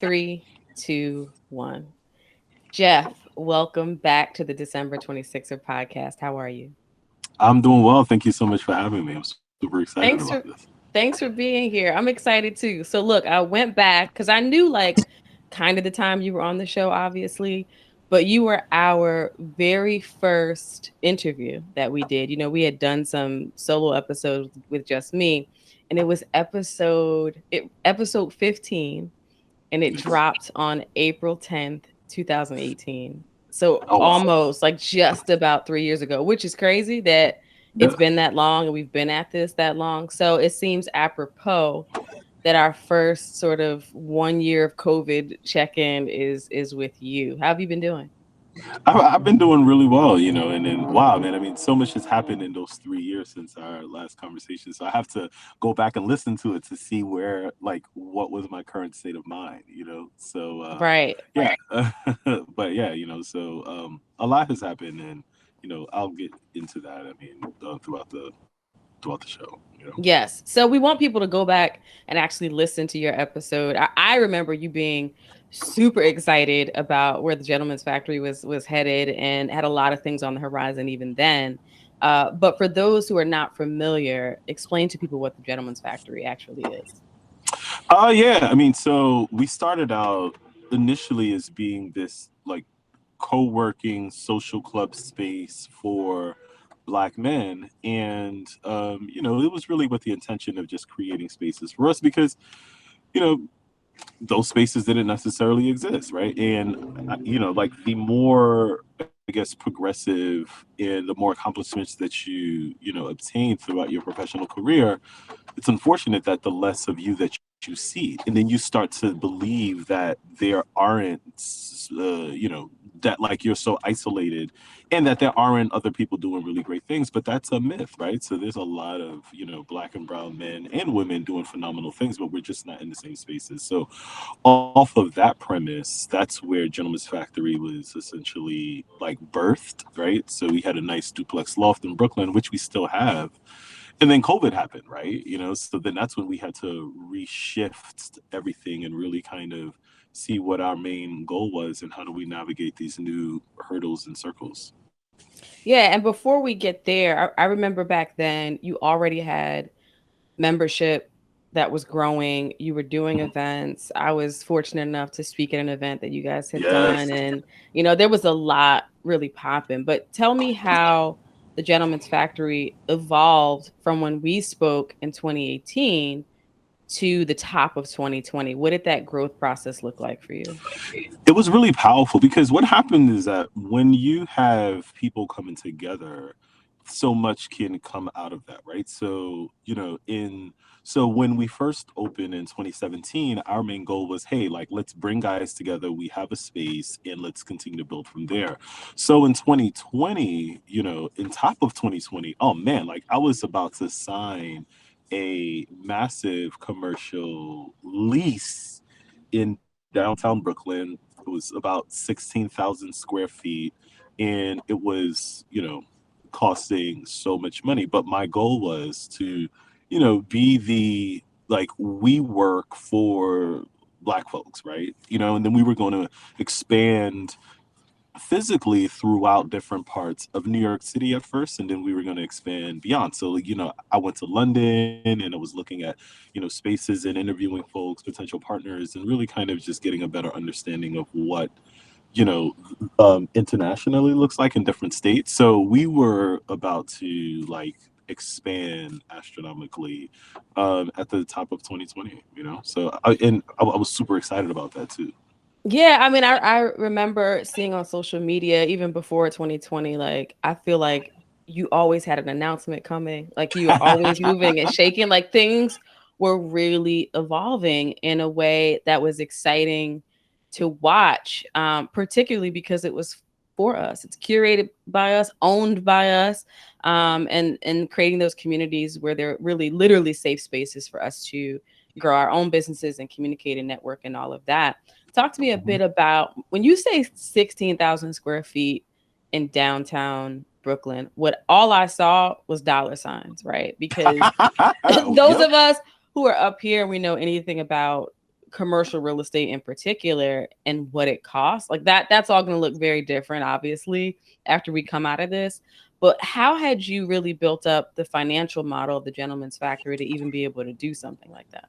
Three, two, one. Jeff, welcome back to the December 26er podcast. How are you? I'm doing well. Thank you so much for having me. I'm super excited about Thanks this. for thanks for being here. I'm excited too. So look, I went back because I knew like kind of the time you were on the show, obviously, but you were our very first interview that we did. We had done some solo episodes with just me, and it was episode 15, and it Yes. dropped on April 10th, 2018. So Oh wow. almost like just about 3 years ago, which is crazy that it's Yeah. been that long and we've been at this that long. So it seems apropos that our first sort of 1 year of COVID check-in is with you. How have you been doing? I've been doing really well, and then wow, man. I mean, so much has happened in those 3 years since our last conversation. So I have to go back and listen to it to see where, like, what was my current state of mind. So Right. yeah, but yeah, a lot has happened, and I'll get into that. I mean, throughout the show. Yes. So we want people to go back and actually listen to your episode. I remember you being super excited about where the Gentleman's Factory was headed and had a lot of things on the horizon even then. But for those who are not familiar, explain to people what the Gentleman's Factory actually is. Yeah. I mean, so we started out initially as being this like co-working social club space for black men, and it was really with the intention of just creating spaces for us because you know those spaces didn't necessarily exist, right? And like the more, I guess, progressive and the more accomplishments that you obtain throughout your professional career, it's unfortunate that the less of you that you see, and then you start to believe that there aren't, that like you're so isolated, and that there aren't other people doing really great things. But that's a myth, right? So there's a lot of black and brown men and women doing phenomenal things, but we're just not in the same spaces. So off of that premise, that's where Gentleman's Factory was essentially like birthed, right? So we had a nice duplex loft in Brooklyn, which we still have, and then COVID happened, right? So then that's when we had to reshift everything and really kind of see what our main goal was and how do we navigate these new hurdles and circles. Yeah, and before we get there, I remember back then you already had membership that was growing. You were doing events. I was fortunate enough to speak at an event that you guys had Yes. done. And, there was a lot really popping. But tell me how the Gentleman's Factory evolved from when we spoke in 2018 to the top of 2020. What did that growth process look like for you? It was really powerful because what happened is that when you have people coming together, so much can come out of that, right? So, when we first opened in 2017, our main goal was, hey, like let's bring guys together, we have a space, and let's continue to build from there. So in 2020, in top of 2020, oh man, like I was about to sign a massive commercial lease in downtown Brooklyn. It was about 16,000 square feet, and it was, costing so much money. But my goal was to, be the, like, we work for black folks, right? And then we were going to expand physically throughout different parts of New York City at first, and then we were going to expand beyond. So, I went to London and I was looking at, spaces and interviewing folks, potential partners, and really kind of just getting a better understanding of what, internationally looks like in different states. So we were about to like expand astronomically at the top of 2020. I was super excited about that too. Yeah, I mean, I remember seeing on social media even before 2020, like I feel like you always had an announcement coming, like you were always moving and shaking, like things were really evolving in a way that was exciting to watch, particularly because it was for us. It's curated by us, owned by us, and creating those communities where they're really literally safe spaces for us to grow our own businesses and communicate and network and all of that. Talk to me a bit about when you say 16,000 square feet in downtown Brooklyn, what all I saw was dollar signs, right? Because those Yep. of us who are up here, we know anything about commercial real estate in particular and what it costs, like that's all going to look very different obviously after we come out of this. But how had you really built up the financial model of the Gentleman's Factory to even be able to do something like that?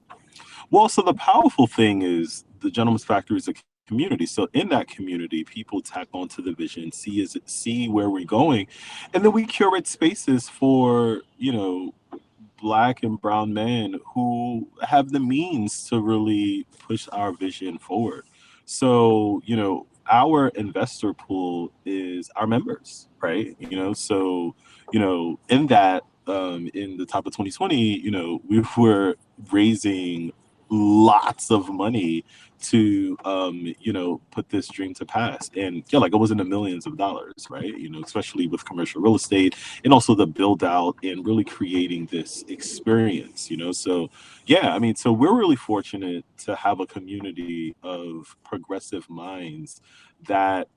Well, so the powerful thing is the Gentleman's Factory is a community. So in that community, people tap onto the vision, see where we're going, and then we curate spaces for black and brown men who have the means to really push our vision forward. So, our investor pool is our members, right? So, in that, in the top of 2020, we were raising lots of money to put this dream to pass. And yeah, like it was in the millions of dollars, right? Especially with commercial real estate and also the build out and really creating this experience. So yeah, I mean, so we're really fortunate to have a community of progressive minds that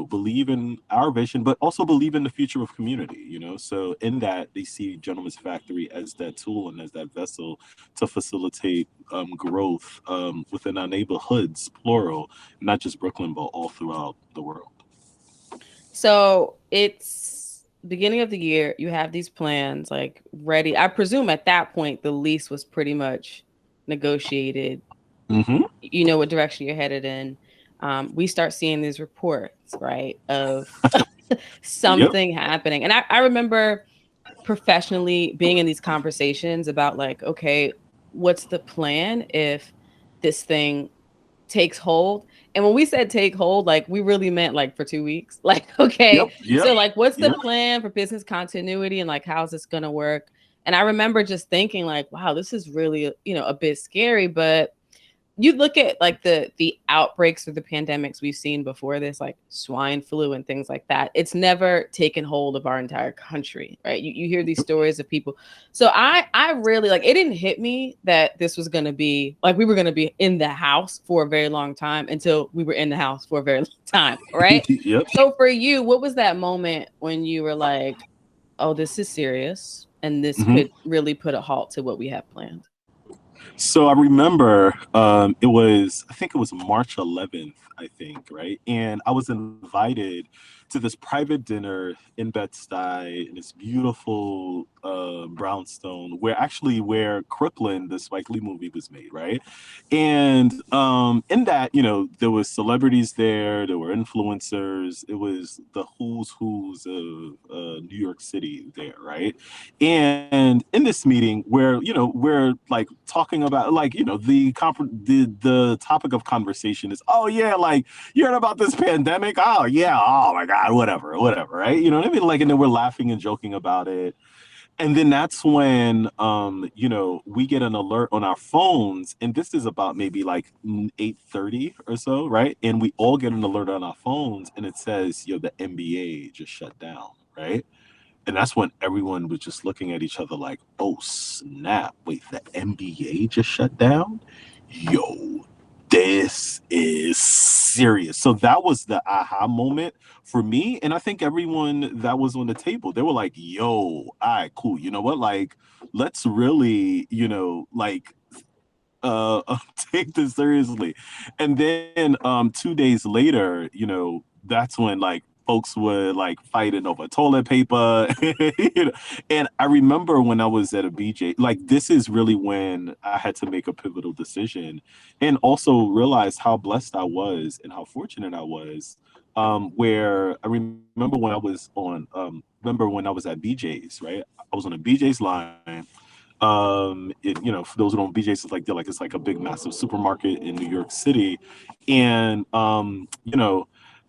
believe in our vision but also believe in the future of community. So in that, they see Gentleman's Factory as that tool and as that vessel to facilitate growth within our neighborhoods, plural, not just Brooklyn but all throughout the world. So it's beginning of the year. You have these plans like ready. I presume at that point the lease was pretty much negotiated. Hmm. You know what direction you're headed in. We start seeing these reports, right, of Yep. something happening. And I remember professionally being in these conversations about like, okay, what's the plan if this thing takes hold? And when we said take hold, like we really meant like for 2 weeks. Like, Yep. okay, Yep. so like what's the Yep. plan for business continuity and like how's this gonna work? And I remember just thinking like, wow, this is really, a bit scary. But you look at like the outbreaks of the pandemics we've seen before this, like swine flu and things like that. It's never taken hold of our entire country, right? You hear these stories of people. So I really like, it didn't hit me that this was going to be like we were going to be in the house for a very long time until we were in the house for a very long time, right? Yep. So for you, what was that moment when you were like, oh, this is serious and this Hmm. could really put a halt to what we have planned? So I remember it was, I think it was March 11th, I think, right? And I was invited to this private dinner in Bed-Stuy in this beautiful brownstone where Crooklyn, the Spike Lee movie, was made, right? And in that, there was celebrities there were influencers, it was the who's of New York City there, right? And in this meeting where we're like talking about like the topic of conversation is, oh yeah, like you heard about this pandemic, oh yeah, oh my god, whatever, right? You know what I mean? Like, and then we're laughing and joking about it. And then that's when we get an alert on our phones, and this is about maybe like 8:30 or so, right? And we all get an alert on our phones, and it says, the NBA just shut down, right? And that's when everyone was just looking at each other like, oh snap, wait, the NBA just shut down? Yo, this is serious. So that was the aha moment for me. And I think everyone that was on the table, they were like, yo, all right, cool. You know what? Like, let's really, take this seriously. And then 2 days later, that's when like folks were like fighting over toilet paper. And I remember when I was at a BJ, like this is really when I had to make a pivotal decision and also realize how blessed I was and how fortunate I was. Where I remember when I was at BJ's, right? I was on a BJ's line. For those who don't, BJ's is like it's like a big massive supermarket in New York City. And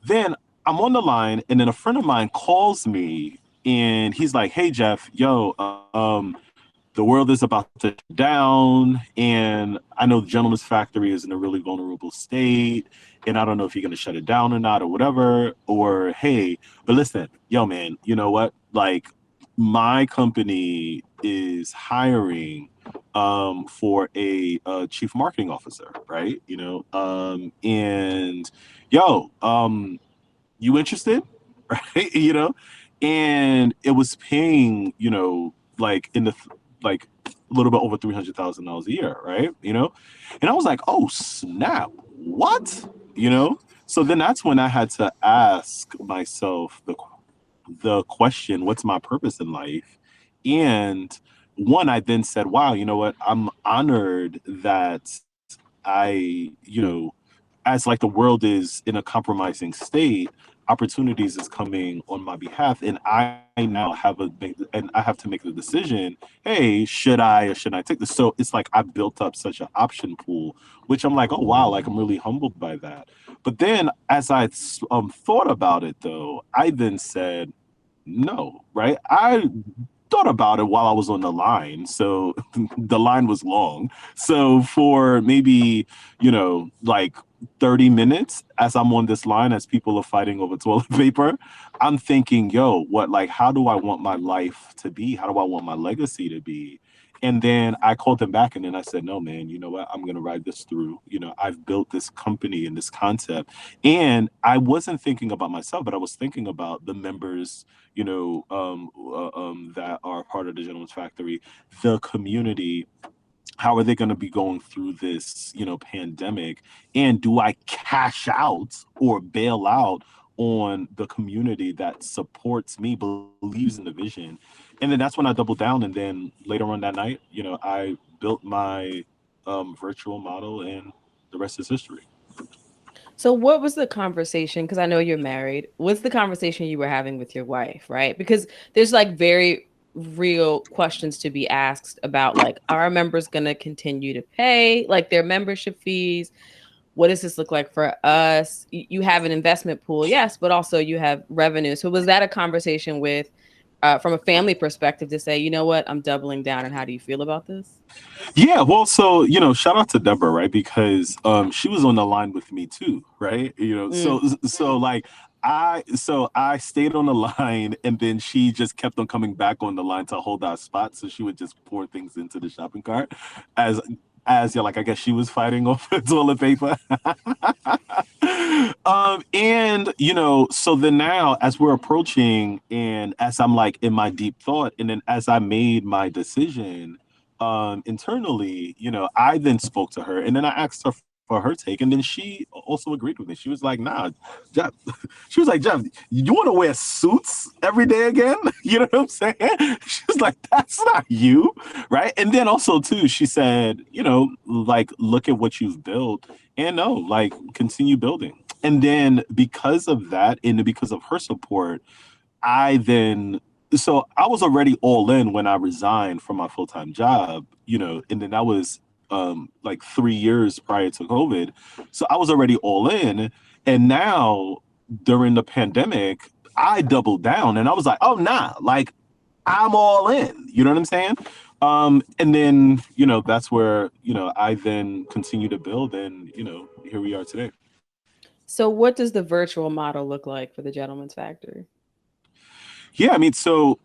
then I'm on the line, and then a friend of mine calls me, and he's like, hey Jeff, yo, the world is about to shut down, and I know the Gentleman's Factory is in a really vulnerable state, and I don't know if you're gonna shut it down or not or whatever. Or hey, but listen, yo man, you know what? Like my company is hiring for a chief marketing officer, right? And yo, you interested? Right? And it was paying, like in the like a little bit over $300,000 a year, right? And I was like, oh snap, what? So then that's when I had to ask myself the question, what's my purpose in life? And one, I then said, wow, you know what? I'm honored that as like the world is in a compromising state, opportunities is coming on my behalf, and I now and I have to make the decision. Hey, should I or shouldn't I take this? So it's like I built up such an option pool, which I'm like, oh wow, like I'm really humbled by that. But then as I thought about it, though, I then said, no, right? I thought about it while I was on the line. So the line was long. So for maybe, like 30 minutes as I'm on this line, as people are fighting over toilet paper, I'm thinking, yo, what, like, how do I want my life to be? How do I want my legacy to be? And then I called them back and then I said, no, man, you know what? I'm going to ride this through. I've built this company and this concept. And I wasn't thinking about myself, but I was thinking about the members, that are part of the Gentleman's Factory, the community. How are they going to be going through this, pandemic? And do I cash out or bail out on the community that supports me, believes in the vision? And then that's when I doubled down. And then later on that night, I built my virtual model, and the rest is history. So what was the conversation? Because I know you're married. What's the conversation you were having with your wife, right? Because there's like very real questions to be asked about like, are members going to continue to pay like their membership fees? What does this look like for us? You have an investment pool, yes, but also you have revenue. So was that a conversation with from a family perspective to say, you know what, I'm doubling down, and how do you feel about this? Yeah, well, so shout out to Deborah, right? Because she was on the line with me too, right? Mm. So like I stayed on the line, and then she just kept on coming back on the line to hold our spot. So she would just pour things into the shopping cart, as yeah, like I guess she was fighting over toilet paper. And so then now as we're approaching, and as I'm like in my deep thought, and then as I made my decision internally, I then spoke to her, and then I asked her for her take, and then she also agreed with me. She was like, nah, Jeff. She was like, Jeff, you want to wear suits every day again? You know what I'm saying? She was like, that's not you, right? And then also too, she said, like, look at what you've built, and no, like, continue building. And then because of that, and because of her support, I then so I was already all in when I resigned from my full time job, and then that was like 3 years prior to COVID. So I was already all in. And now during the pandemic, I doubled down and I was like, oh nah, like I'm all in. You know what I'm saying? And then, that's where, I then continue to build, and, here we are today. So what does the virtual model look like for the Gentleman's Factory? Yeah, I mean, so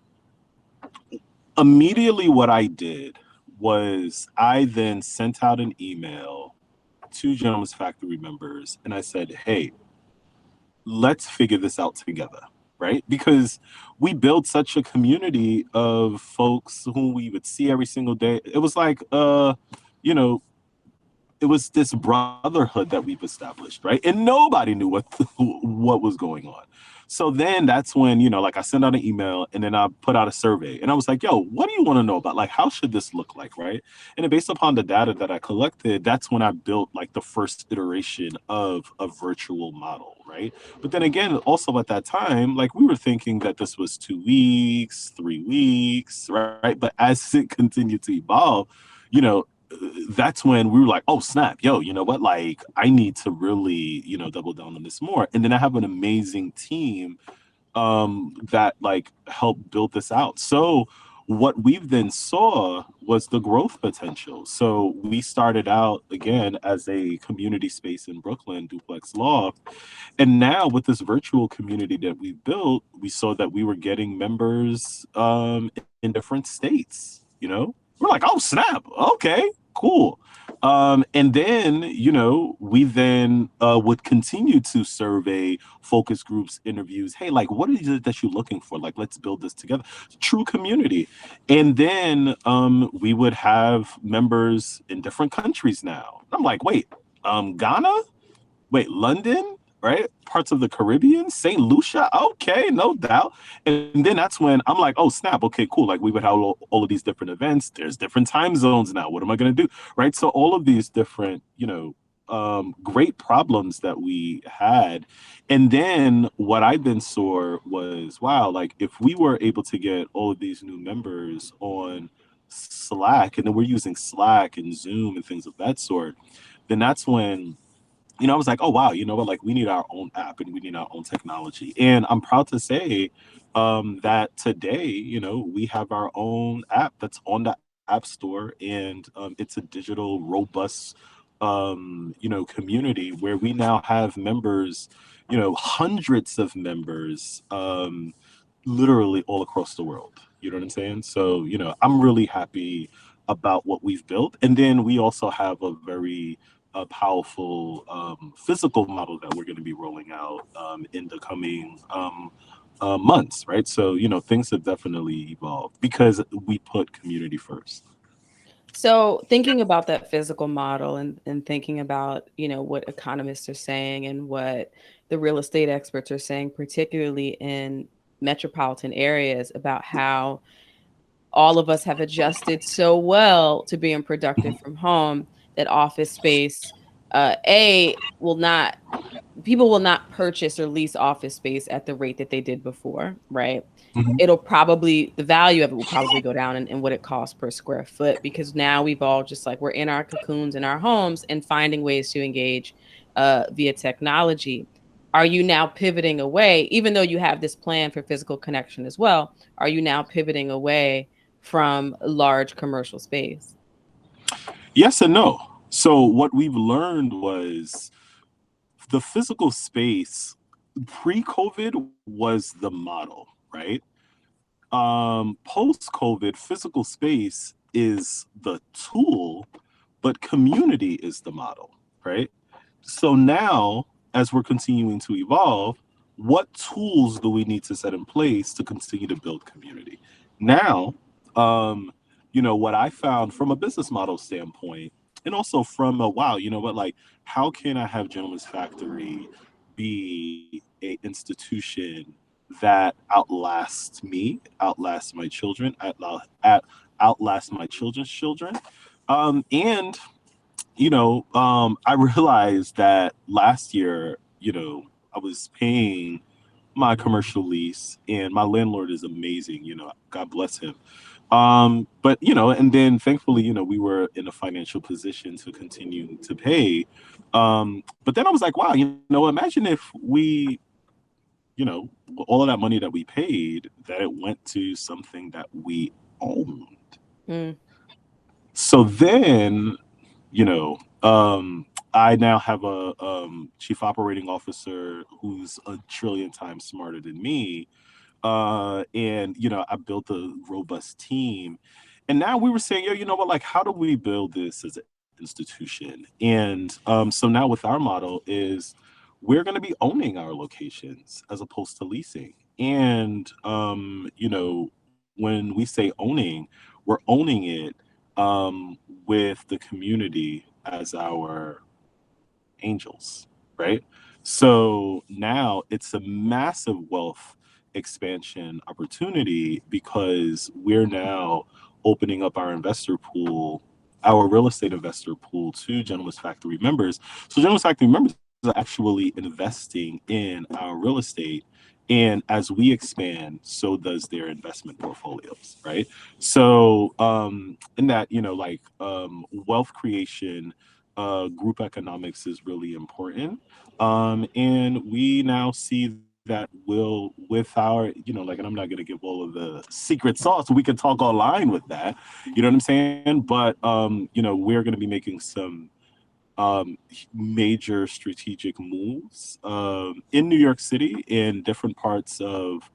immediately what I did was I then sent out an email to Gentleman's Factory members, and I said, hey, let's figure this out together, right? Because we built such a community of folks whom we would see every single day. It was like, you know, it was this brotherhood that we've established, right? And nobody knew what was going on. So then that's when, like I sent out an email, and then I put out a survey, and I was like, yo, what do you want to know about? Like, how should this look like, right? And then based upon the data that I collected, that's when I built like the first iteration of a virtual model, right? But then again, also at that time, like we were thinking that this was 2 weeks, 3 weeks, right? But as it continued to evolve, you know, that's when we were like, oh snap, yo, you know what? Like, I need to really, double down on this more. And then I have an amazing team that like helped build this out. So what we've then saw was the growth potential. So we started out again as a community space in Brooklyn, Duplex Loft, and now with this virtual community that we built, we saw that we were getting members in different states. We're like, oh snap, okay, cool. And then, we then would continue to survey focus groups, interviews. Hey, like, what is it that you're looking for? Like, let's build this together. True community. And then we would have members in different countries now. I'm like, wait, Ghana? Wait, London, right? Parts of the Caribbean, St. Lucia. Okay, no doubt. And then that's when I'm like, oh, snap. Okay, cool. Like we would have all of these different events. There's different time zones now. What am I going to do? Right. So all of these different, great problems that we had. And then what I then saw was, wow, like if we were able to get all of these new members on Slack, and then we're using Slack and Zoom and things of that sort, then that's when I was like, oh wow, you know what? Like we need our own app and we need our own technology. And I'm proud to say that today, we have our own app that's on the App Store, and it's a digital, robust, community where we now have members, hundreds of members, literally all across the world. You know what I'm saying? So, I'm really happy about what we've built. And then we also have a very powerful physical model that we're going to be rolling out in the coming months, right? So, things have definitely evolved because we put community first. So thinking about that physical model and thinking about, what economists are saying and what the real estate experts are saying, particularly in metropolitan areas, about how all of us have adjusted so well to being productive Mhm, from home that office space, a will not people will not purchase or lease office space at the rate that they did before, right? mhm. It'll probably the value of it will probably go down in what it costs per square foot, because now we've all just like we're in our cocoons in our homes and finding ways to engage via technology. Are you now pivoting away, even though you have this plan for physical connection as well? Are you now pivoting away from large commercial space? Yes and no. So, what we've learned was the physical space pre COVID was the model, right? Post COVID, physical space is the tool, but community is the model, right? So now, as we're continuing to evolve, what tools do we need to set in place to continue to build community? Now, um, what I found from a business model standpoint, and also from a wow, you know what, like, how can I have Gentleman's Factory be a institution that outlasts me, outlasts my children, outlasts my children's children, and I realized that last year, I was paying my commercial lease, and my landlord is amazing. God bless him. But and then thankfully, we were in a financial position to continue to pay. But then I was like, wow, imagine if we, you know, all of that money that we paid, that it went to something that we owned. Mm, So then I now have a chief operating officer who's a trillion times smarter than me. And I built a robust team. And now we were saying, yo, you know what, like, how do we build this as an institution? And so now with our model is we're going to be owning our locations as opposed to leasing. And when we say owning, we're owning it with the community as our angels, right? So now it's a massive wealth expansion opportunity because we're now opening up our investor pool, our real estate investor pool to Gentleman's Factory members. So Gentleman's Factory members are actually investing in our real estate. And as we expand, so does their investment portfolios, right? So in that, wealth creation, group economics is really important. And we now see that with our, and I'm not going to give all of the secret sauce. We can talk online with that. You know what I'm saying? But, we're going to be making some major strategic moves in New York City in different parts of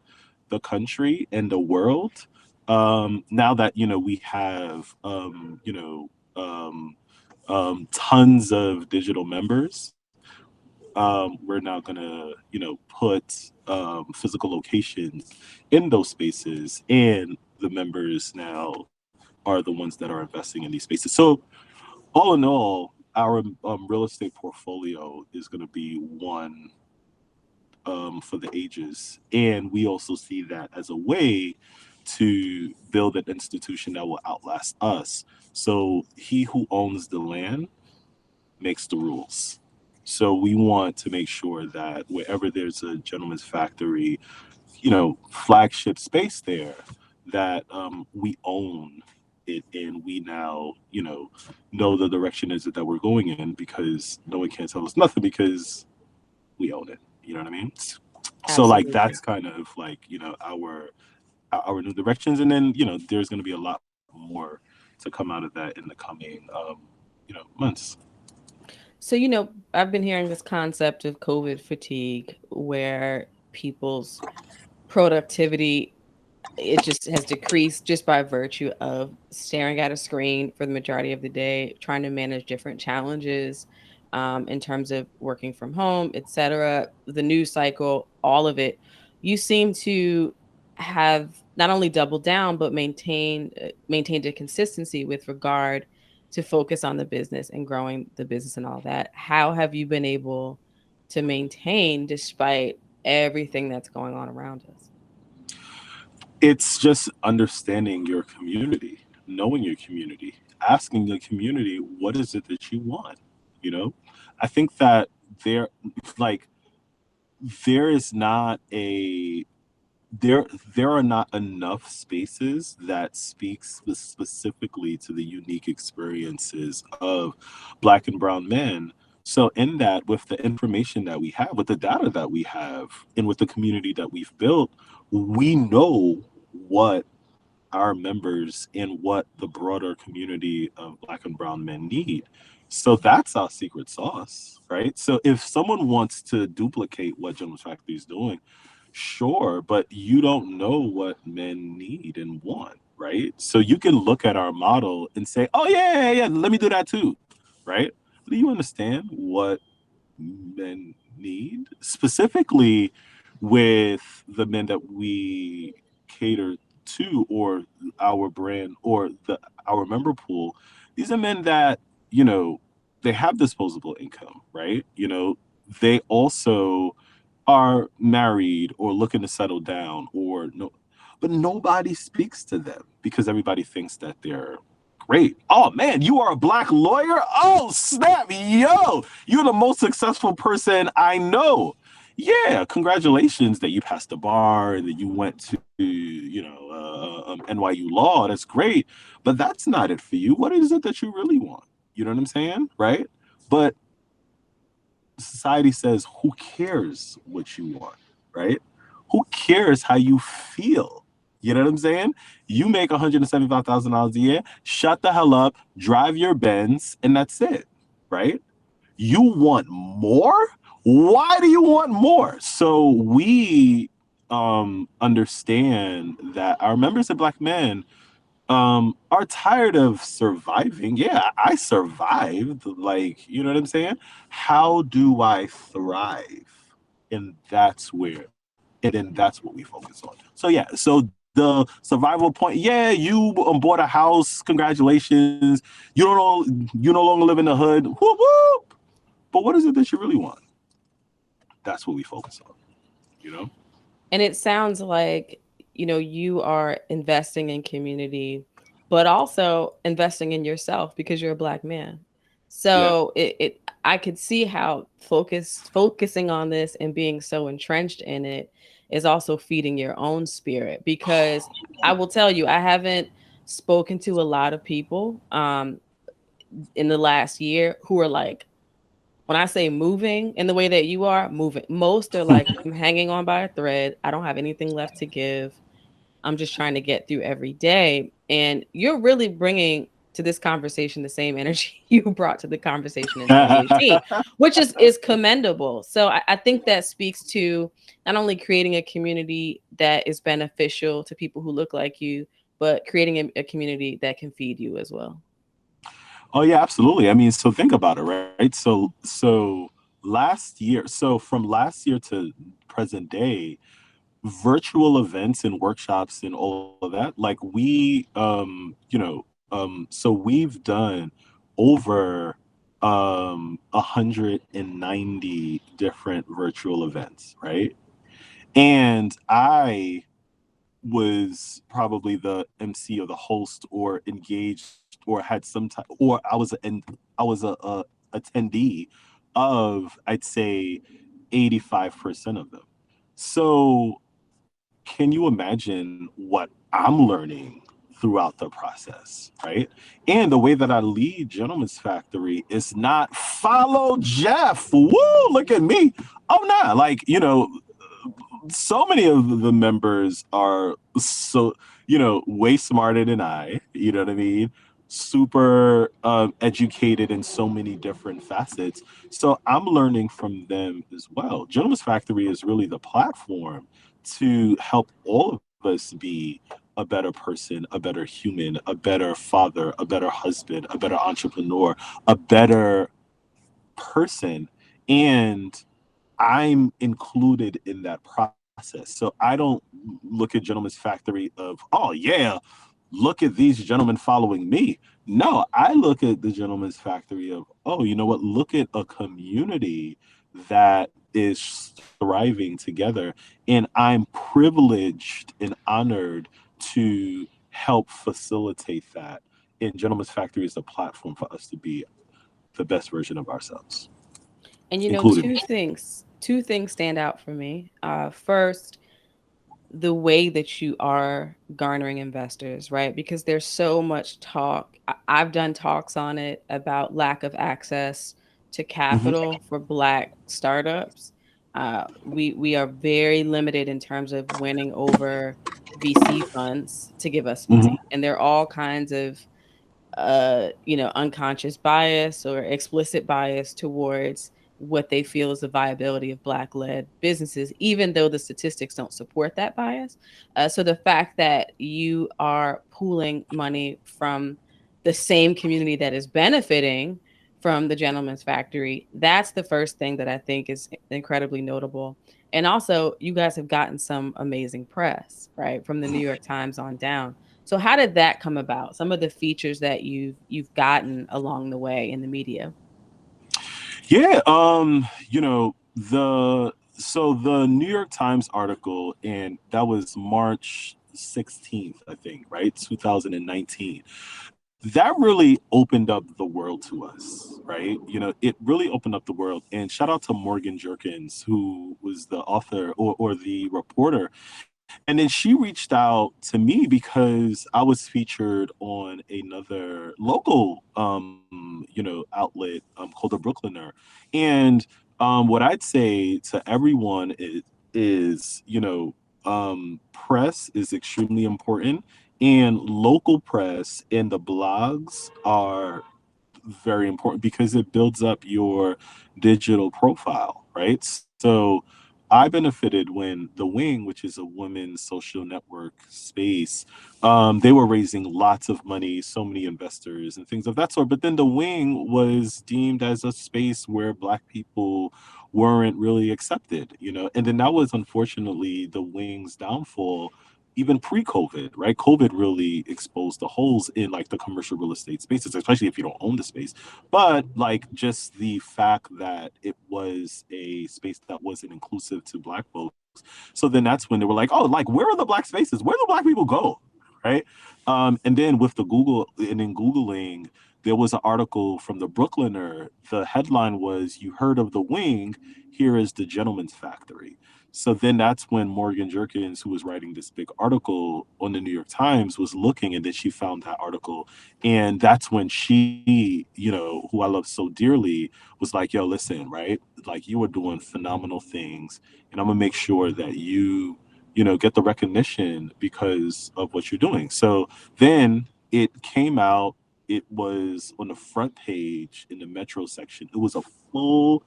the country and the world. Now that we have um, tons of digital members. We're now gonna, put physical locations in those spaces, and the members now are the ones that are investing in these spaces. So all in all, our real estate portfolio is going to be one for the ages, and we also see that as a way to build an institution that will outlast us. So he who owns the land makes the rules. So we want to make sure that wherever there's a gentleman's factory, flagship space there, that we own it, and we now, know the direction is it that we're going in, because no one can tell us nothing because we own it. You know what I mean? So like Absolutely. that's kind of like, our new directions, and then there's going to be a lot more to come out of that in the coming months. So, I've been hearing this concept of COVID fatigue where people's productivity, it just has decreased just by virtue of staring at a screen for the majority of the day, trying to manage different challenges in terms of working from home, etc. The news cycle, all of it. You seem to have not only doubled down but maintained a consistency with regard to focus on the business and growing the business and all that. How have you been able to maintain despite everything that's going on around us? It's just understanding your community, knowing your community, asking the community, what is it that you want? You know, I think that there, like, there is not a there there are not enough spaces that speaks specifically to the unique experiences of black and brown men. So in that, with the information that we have, with the data that we have, and with the community that we've built, we know what our members and what the broader community of black and brown men need. So that's our secret sauce, right? So if someone wants to duplicate what General Factory is doing, sure, but you don't know what men need and want, right? So you can look at our model and say, "Oh yeah, let me do that too," right? Do you understand what men need specifically with the men that we cater to, or our brand, or the our member pool? These are men that, you know they have disposable income, right? They also are married or looking to settle down, or no, but nobody speaks to them because everybody thinks that they're great. Oh man, you are a black lawyer? Oh snap, yo, you're the most successful person I know. Yeah, congratulations that you passed the bar and that you went to, NYU Law. That's great, but that's not it for you. What is it that you really want? You know what I'm saying, right? But society says, who cares what you want, right? Who cares how you feel? You know what I'm saying? You make $175,000 a year, shut the hell up, drive your Benz, and that's it, right? You want more? Why do you want more? So we understand that our members of Black men are tired of surviving. Yeah, I survived. Like, you know what I'm saying? How do I thrive? And that's what we focus on. So yeah, so the survival point. Yeah, you bought a house. Congratulations. You no longer live in the hood. Whoop whoop. But what is it that you really want? That's what we focus on. You know? And it sounds like, you are investing in community, but also investing in yourself because you're a black man. Yeah. So I could see how focusing on this and being so entrenched in it is also feeding your own spirit. Because I will tell you, I haven't spoken to a lot of people in the last year who are like, when I say moving in the way that you are moving, most are like, I'm hanging on by a thread. I don't have anything left to give. I'm just trying to get through every day. And you're really bringing to this conversation the same energy you brought to the conversation in 2018, which is commendable. So I think that speaks to not only creating a community that is beneficial to people who look like you, but creating a community that can feed you as well. Oh yeah, absolutely. I mean, so think about it, right? So last year, so from last year to present day, virtual events and workshops and all of that, like so we've done over 190 different virtual events, right? And I was probably the MC or the host or engaged or had some type, or I was a attendee of, I'd say, 85% of them. So can you imagine what I'm learning throughout the process, right? And the way that I lead Gentleman's Factory is not follow Jeff. Woo, look at me. Oh, nah. Like, so many of the members are so, way smarter than I, you know what I mean? Super educated in so many different facets. So I'm learning from them as well. Gentleman's Factory is really the platform to help all of us be a better person, a better human, a better father, a better husband, a better entrepreneur, a better person. And I'm included in that process. So I don't look at Gentleman's Factory of, oh, yeah, look at these gentlemen following me. No, I look at the Gentleman's Factory of, oh, you know what? Look at a community that is thriving together. And I'm privileged and honored to help facilitate that. And Gentleman's Factory is a platform for us to be the best version of ourselves, And including me. two things stand out for me. First, the way that you are garnering investors, right? Because there's so much talk. I've done talks on it about lack of access to Hmm. capital for Black startups. We are very limited in terms of winning over VC funds to give us Hmm. money, and there are all kinds of unconscious bias or explicit bias towards what they feel is the viability of Black led businesses, even though the statistics don't support that bias. So the fact that you are pooling money from the same community that is benefiting from the Gentleman's Factory, that's the first thing that I think is incredibly notable. And also, you guys have gotten some amazing press, right? From the New York Times on down. So how did that come about? Some of the features that you've gotten along the way in the media. Yeah, the New York Times article, and that was March 16th, I think, right? 2019. That really opened up the world to us, right? It really opened up the world. And shout out to Morgan Jerkins, who was the author or the reporter. And then she reached out to me because I was featured on another local outlet called the Brooklyner. And what I'd say to everyone is press is extremely important, and local press and the blogs are very important because it builds up your digital profile, right? So I benefited when the Wing, which is a women's social network space, they were raising lots of money, so many investors and things of that sort. But then the Wing was deemed as a space where Black people weren't really accepted, and then that was unfortunately the Wing's downfall even pre-COVID, right? COVID really exposed the holes in like the commercial real estate spaces, especially if you don't own the space. But like just the fact that it was a space that wasn't inclusive to Black folks. So then that's when they were like, oh, like where are the Black spaces? Where do Black people go? Right. And then with the Google and in Googling, there was an article from the Brooklyner. The headline was, "You heard of the Wing? Here is the Gentleman's Factory." So then that's when Morgan Jerkins, who was writing this big article on the New York Times, was looking, and then she found that article. And that's when she, who I love so dearly, was like, yo, listen, right? Like you are doing phenomenal things. And I'm going to make sure that you get the recognition because of what you're doing. So then it came out, it was on the front page in the Metro section. It was a full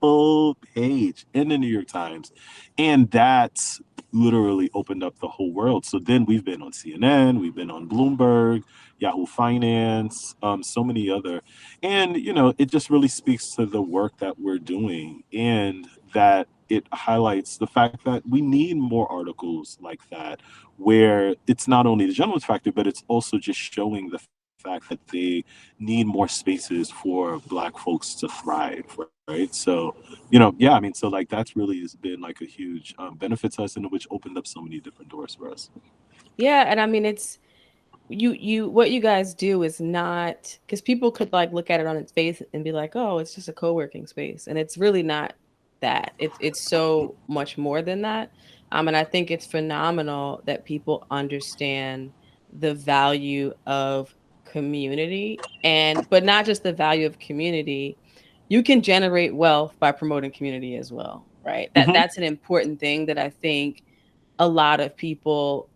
full page in the New York Times. And that literally opened up the whole world. So then we've been on CNN, we've been on Bloomberg, Yahoo Finance, so many other. And, it just really speaks to the work that we're doing, and that it highlights the fact that we need more articles like that, where it's not only the gentleman's factor, but it's also just showing the fact that they need more spaces for Black folks to thrive, right? So, yeah, I mean, so like that's really has been like a huge benefit to us, and which opened up so many different doors for us. Yeah, and I mean it's you what you guys do is not, because people could like look at it on its face and be like, oh, it's just a co-working space, and it's really not that. It's so much more than that. And I think it's phenomenal that people understand the value of community, and but not just the value of community. You can generate wealth by promoting community as well, right? Hmm. That's an important thing that I think a lot of people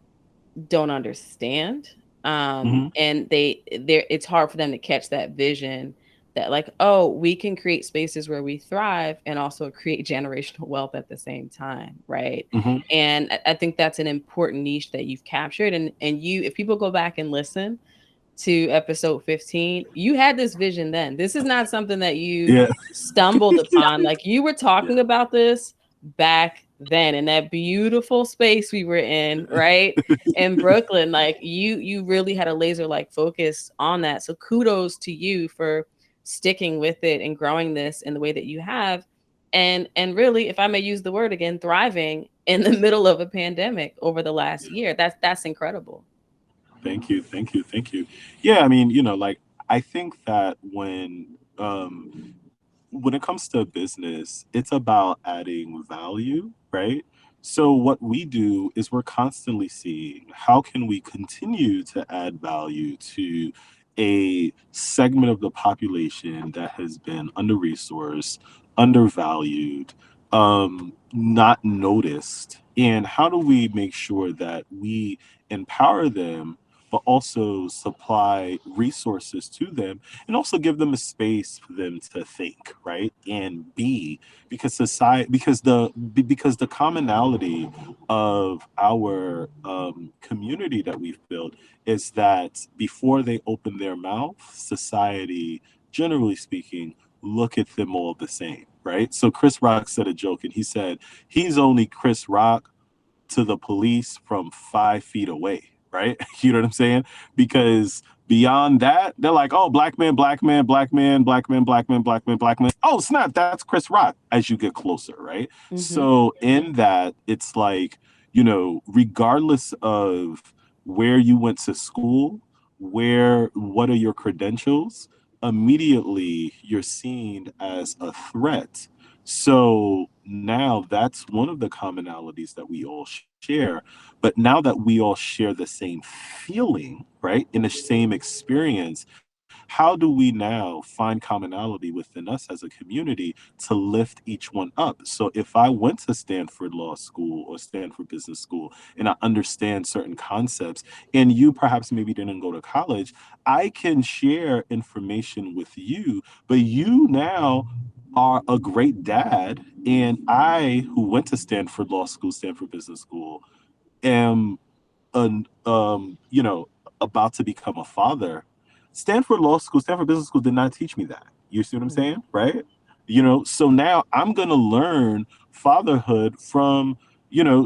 don't understand. Hmm. And they're it's hard for them to catch that vision, that like, oh, we can create spaces where we thrive and also create generational wealth at the same time, right? Hmm. And I think that's an important niche that you've captured. And you, if people go back and listen to episode 15, you had this vision then. This is not something that you Yeah. stumbled upon. Like, you were Yeah. talking about this back then in that beautiful space we were in, right? In Brooklyn. Like, you really had a laser like focus on that. So kudos to you for sticking with it and growing this in the way that you have. And really, if I may use the word again, thriving in the middle of a pandemic over the last year. That's incredible. Thank you, thank you, thank you. Yeah, I mean, like I think that when it comes to business, it's about adding value, right? So what we do is we're constantly seeing how can we continue to add value to a segment of the population that has been under-resourced, undervalued, not noticed, and how do we make sure that we empower them, but also supply resources to them, and also give them a space for them to think, right, and be, because society, because the commonality of our community that we've built is that before they open their mouth, society, generally speaking, look at them all the same, right? So Chris Rock said a joke, and he said he's only Chris Rock to the police from 5 feet away, right? You know what I'm saying? Because beyond that, they're like, oh, black man, black man, black man, black man, black man, black man, black man. Oh, snap, that's Chris Rock as you get closer, right? Hmm. So in that, it's like, regardless of where you went to school, what are your credentials, immediately you're seen as a threat. So now that's one of the commonalities that we all share. But now that we all share the same feeling, right, in the same experience, how do we now find commonality within us as a community to lift each one up? So if I went to Stanford Law School or Stanford Business School and I understand certain concepts, and you perhaps maybe didn't go to college, I can share information with you, but you now are a great dad, and I, who went to Stanford Law School, Stanford Business School, am an about to become a father. Stanford Law School, Stanford Business School did not teach me that. You see what I'm saying, right? So now I'm gonna learn fatherhood from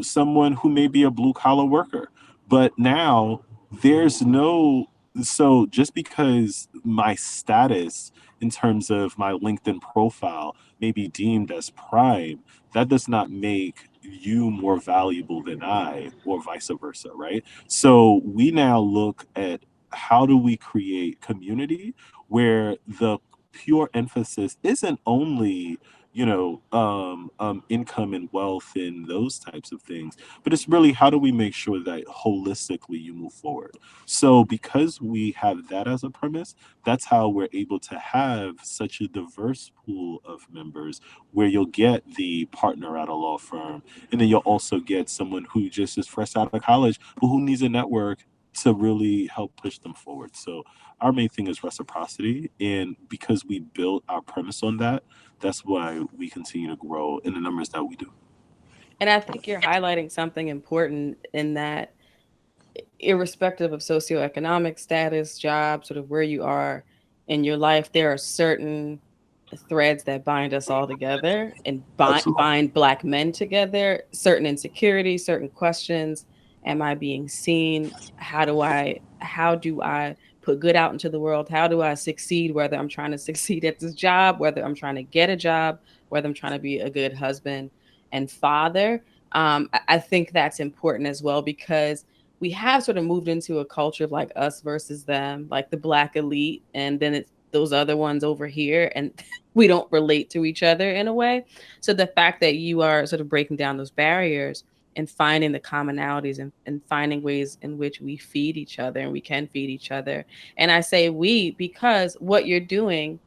someone who may be a blue collar worker, but now there's no, so just because my status in terms of my LinkedIn profile may be deemed as prime, that does not make you more valuable than I, or vice versa, right? So we now look at how do we create community where the pure emphasis isn't only income and wealth and those types of things, but it's really how do we make sure that holistically you move forward. So because we have that as a premise, that's how we're able to have such a diverse pool of members, where you'll get the partner at a law firm, and then you'll also get someone who just is fresh out of college, but who needs a network to really help push them forward. So our main thing is reciprocity, and because we built our premise on that, that's why we continue to grow in the numbers that we do. And I think you're highlighting something important in that irrespective of socioeconomic status, job, sort of where you are in your life, there are certain threads that bind us all together and Absolutely. bind Black men together. Certain insecurities, certain questions. Am I being seen? How do I put good out into the world? How do I succeed, whether I'm trying to succeed at this job, whether I'm trying to get a job, whether I'm trying to be a good husband and father? I think that's important as well, because we have sort of moved into a culture of like us versus them, like the Black elite, and then it's those other ones over here, and we don't relate to each other in a way. So the fact that you are sort of breaking down those barriers and finding the commonalities, and finding ways in which we feed each other and we can feed each other. And I say we because what you're doing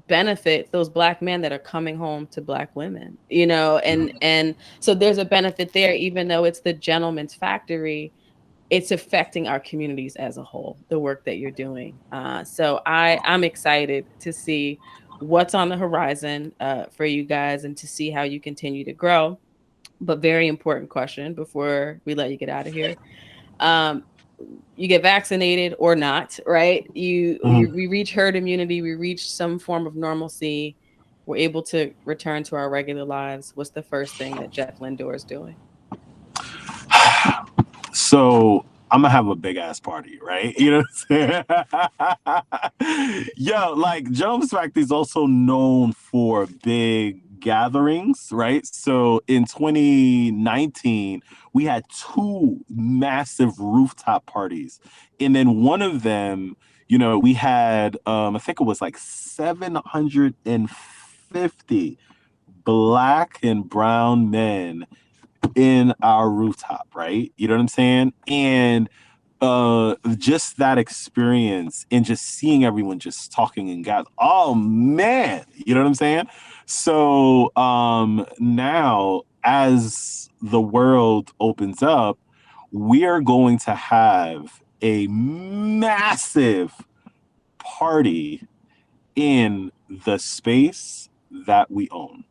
benefits those Black men that are coming home to Black women, and so there's a benefit there, even though it's the gentleman's factory. It's affecting our communities as a whole, the work that you're doing. So I'm excited to see what's on the horizon for you guys, and to see how you continue to grow. But very important question before we let you get out of here. Um, you get vaccinated or not, right? We reach herd immunity, we reach some form of normalcy, we're able to return to our regular lives. What's the first thing that Jeff Lindor is doing? So I'm gonna have a big ass party, right? You know what I'm saying? Yo, like Jones Factory is also known for big gatherings, right? So in 2019, we had two massive rooftop parties, and then one of them, we had I think it was like 750 black and brown men in our rooftop, right? You know what I'm saying? And just that experience and just seeing everyone just talking and gather. Oh man, you know what I'm saying? So now as the world opens up, we are going to have a massive party in the space that we own,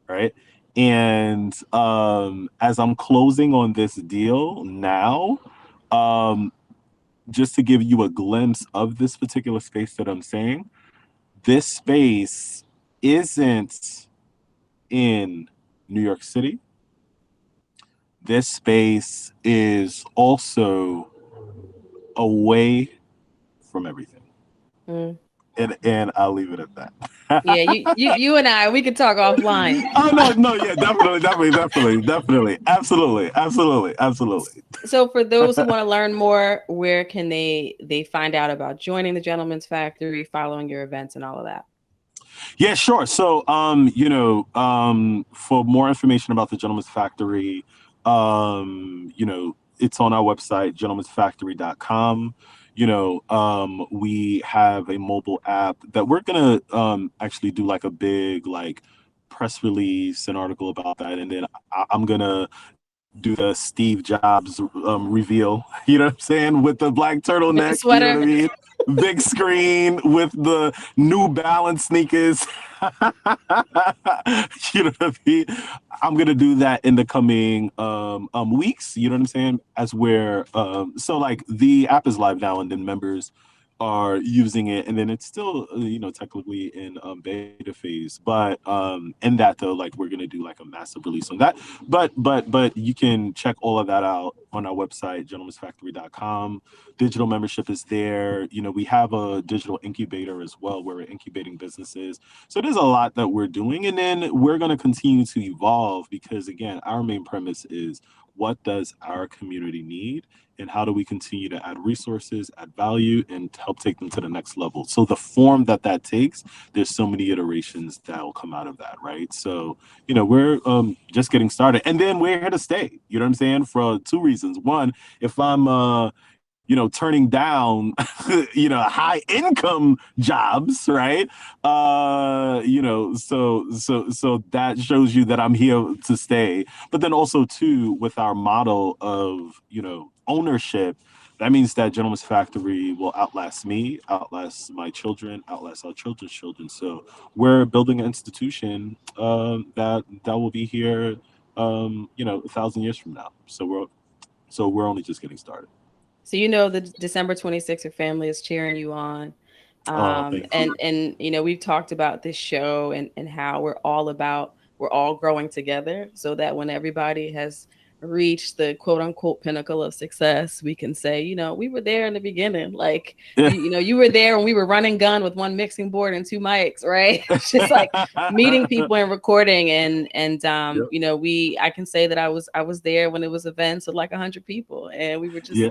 right? And as I'm closing on this deal now, um, just to give you a glimpse of this particular space that I'm saying, this space isn't in New York City. This space is also away from everything. Mm. And I'll leave it at Yeah, that. you and I, we could talk offline. Oh no, no, yeah, definitely, definitely, definitely, definitely, absolutely, absolutely, absolutely. So for those who want to learn more, where can they find out about joining the Gentleman's Factory, following your events, and all of that? Yeah, sure. So, for more information about the Gentleman's Factory, it's on our website, gentlemansfactory.com. We have a mobile app that we're gonna actually do like a big like press release, an article about that, and then I'm gonna do the Steve Jobs reveal. You know what I'm saying, with the black With the turtleneck. You know what I sweater. mean? Big screen with the New Balance sneakers. You know what I mean? I'm gonna do that in the coming weeks. You know what I'm saying? As where so like the app is live now, and then members are using it, and then it's still technically in beta phase. But in that though, like we're gonna do like a massive release on that. But you can check all of that out on our website, gentlemansfactory.com. Digital membership is there. We have a digital incubator as well, where we're incubating businesses. So there's a lot that we're doing, and then we're going to continue to evolve, because again, our main premise is, what does our community need, and how do we continue to add resources, add value, and help take them to the next level. So the form that takes, there's so many iterations that will come out of that, right? So we're just getting started, and then we're here to stay. You know what I'm saying? For two reasons. One, if I'm turning down high income jobs, right? So that shows you that I'm here to stay. But then also too, with our model of ownership, that means that Gentleman's Factory will outlast me, outlast my children, outlast our children's children. So we're building an institution that will be here 1,000 years from now. So we're only just getting started. So you know the December 26th, your family is cheering you on. Oh, thank you. And you know, we've talked about this show and how we're all growing together so that when everybody has reached the quote unquote pinnacle of success, we can say, you know, we were there in the beginning. Like Yeah. you know, you were there when we were running gun with one mixing board and two mics, right? It's just like meeting people and recording and Yep. you know, I can say that I was there when it was events with like 100 people and we were just Yeah.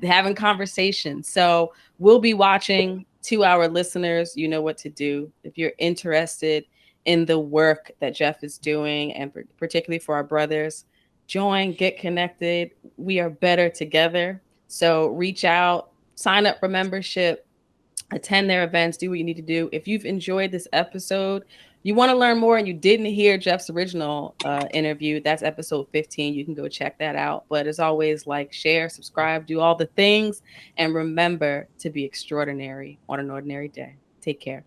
having conversations. So we'll be watching. To our listeners, you know what to do. If you're interested in the work that Jeff is doing, and particularly for our brothers, join, get connected. We are better together. So reach out, sign up for membership, attend their events, do what you need to do. If you've enjoyed this episode, you want to learn more and you didn't hear Jeff's original interview, that's episode 15. You can go check that out. But as always, like, share, subscribe, do all the things. And remember to be extraordinary on an ordinary day. Take care.